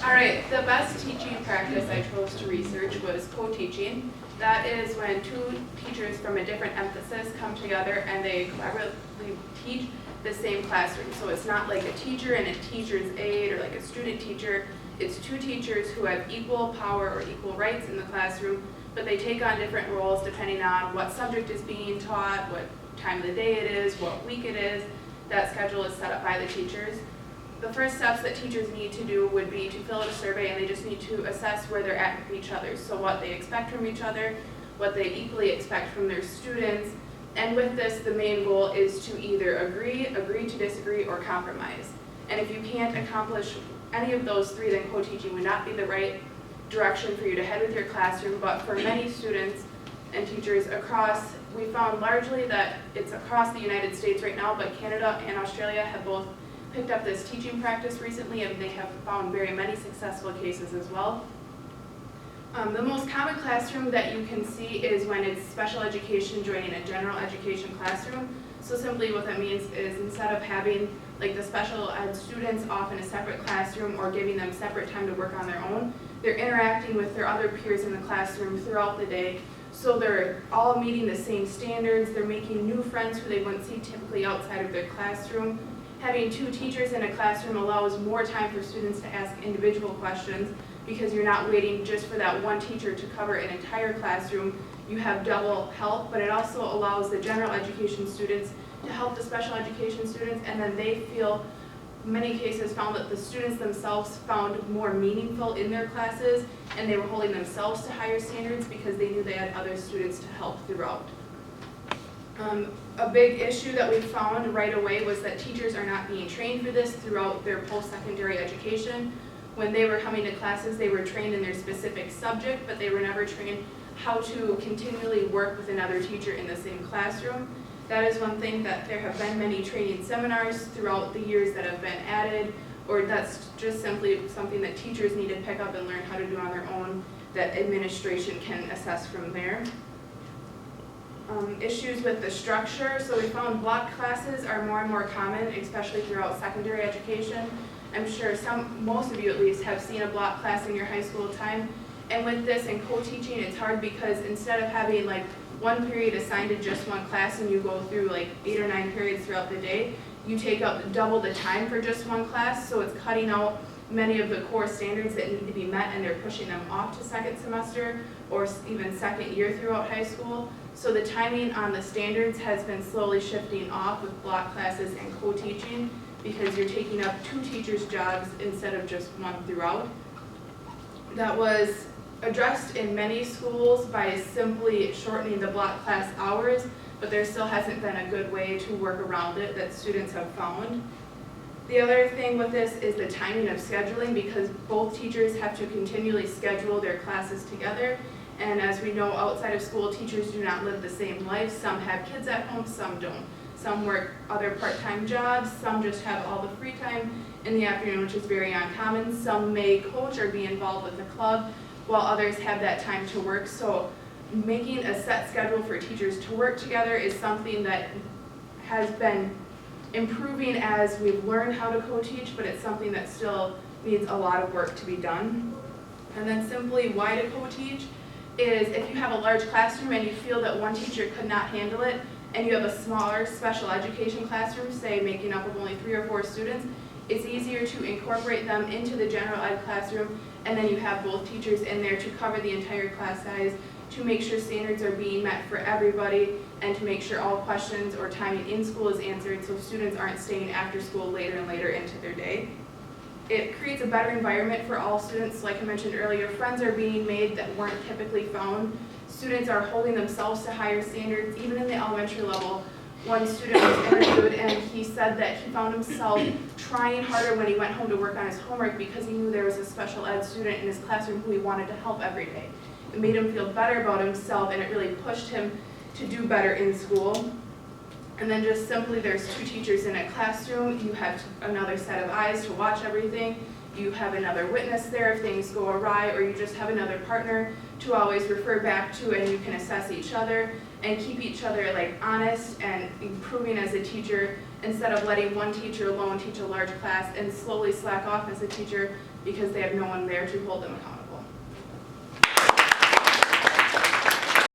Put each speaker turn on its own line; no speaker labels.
All right, the best teaching practice I chose to research was co-teaching. That is when two teachers from a different emphasis come together and they collaboratively teach the same classroom. So it's not like a teacher and a teacher's aide or like a student teacher. It's two teachers who have equal power or equal rights in the classroom, but they take on different roles depending on what subject is being taught, what time of the day it is, what week it is. That schedule is set up by the teachers. The first steps that teachers need to do would be to fill out a survey, and they just need to assess where they're at with each other. So what they expect from each other, what they equally expect from their students. And with this, the main goal is to either agree to disagree, or compromise. And if you can't accomplish any of those three, then co-teaching would not be the right direction for you to head with your classroom. But for many students and teachers we found largely that it's across the United States right now, but Canada and Australia have both picked up this teaching practice recently, and they have found very many successful cases as well. The most common classroom that you can see is when it's special education joining a general education classroom. So simply what that means is instead of having like the special ed students off in a separate classroom or giving them separate time to work on their own, they're interacting with their other peers in the classroom throughout the day. So they're all meeting the same standards, they're making new friends who they wouldn't see typically outside of their classroom. Having two teachers in a classroom allows more time for students to ask individual questions, because you're not waiting just for that one teacher to cover an entire classroom. You have double help, but it also allows the general education students to help the special education students, and then they feel, many cases found that the students themselves found more meaningful in their classes, and they were holding themselves to higher standards because they knew they had other students to help throughout. A big issue that we found right away was that teachers are not being trained for this throughout their post-secondary education. When they were coming to classes, they were trained in their specific subject, but they were never trained how to continually work with another teacher in the same classroom. That is one thing that there have been many training seminars throughout the years that have been added, or that's just simply something that teachers need to pick up and learn how to do on their own, that administration can assess from there. Issues with the structure. So we found block classes are more and more common, especially throughout secondary education. I'm sure most of you at least, have seen a block class in your high school time. And with this and co-teaching, it's hard because instead of having like one period assigned to just one class and you go through like 8 or 9 periods throughout the day, you take up double the time for just one class. So it's cutting out many of the core standards that need to be met, and they're pushing them off to second semester or even second year throughout high school. So the timing on the standards has been slowly shifting off with block classes and co-teaching, because you're taking up two teachers' jobs instead of just one throughout. That was addressed in many schools by simply shortening the block class hours, but there still hasn't been a good way to work around it that students have found. The other thing with this is the timing of scheduling, because both teachers have to continually schedule their classes together. And as we know, outside of school, teachers do not live the same life. Some have kids at home, some don't. Some work other part-time jobs, some just have all the free time in the afternoon, which is very uncommon. Some may coach or be involved with a club, while others have that time to work. So making a set schedule for teachers to work together is something that has been improving as we've learned how to co-teach, but it's something that still needs a lot of work to be done. And then simply why to co-teach is if you have a large classroom and you feel that one teacher could not handle it, and you have a smaller special education classroom, say making up of only 3 or 4 students, it's easier to incorporate them into the general ed classroom, and then you have both teachers in there to cover the entire class size, to make sure standards are being met for everybody, and to make sure all questions or timing in school is answered so students aren't staying after school later and later into their day. It creates a better environment for all students. Like I mentioned earlier, friends are being made that weren't typically found. Students are holding themselves to higher standards, even in the elementary level. One student was interviewed and he said that he found himself trying harder when he went home to work on his homework because he knew there was a special ed student in his classroom who he wanted to help every day. It made him feel better about himself, and it really pushed him to do better in school. And then just simply, there's 2 teachers in a classroom. You have another set of eyes to watch everything. You have another witness there if things go awry, or you just have another partner to always refer back to, and you can assess each other and keep each other like honest and improving as a teacher, instead of letting one teacher alone teach a large class and slowly slack off as a teacher because they have no one there to hold them accountable.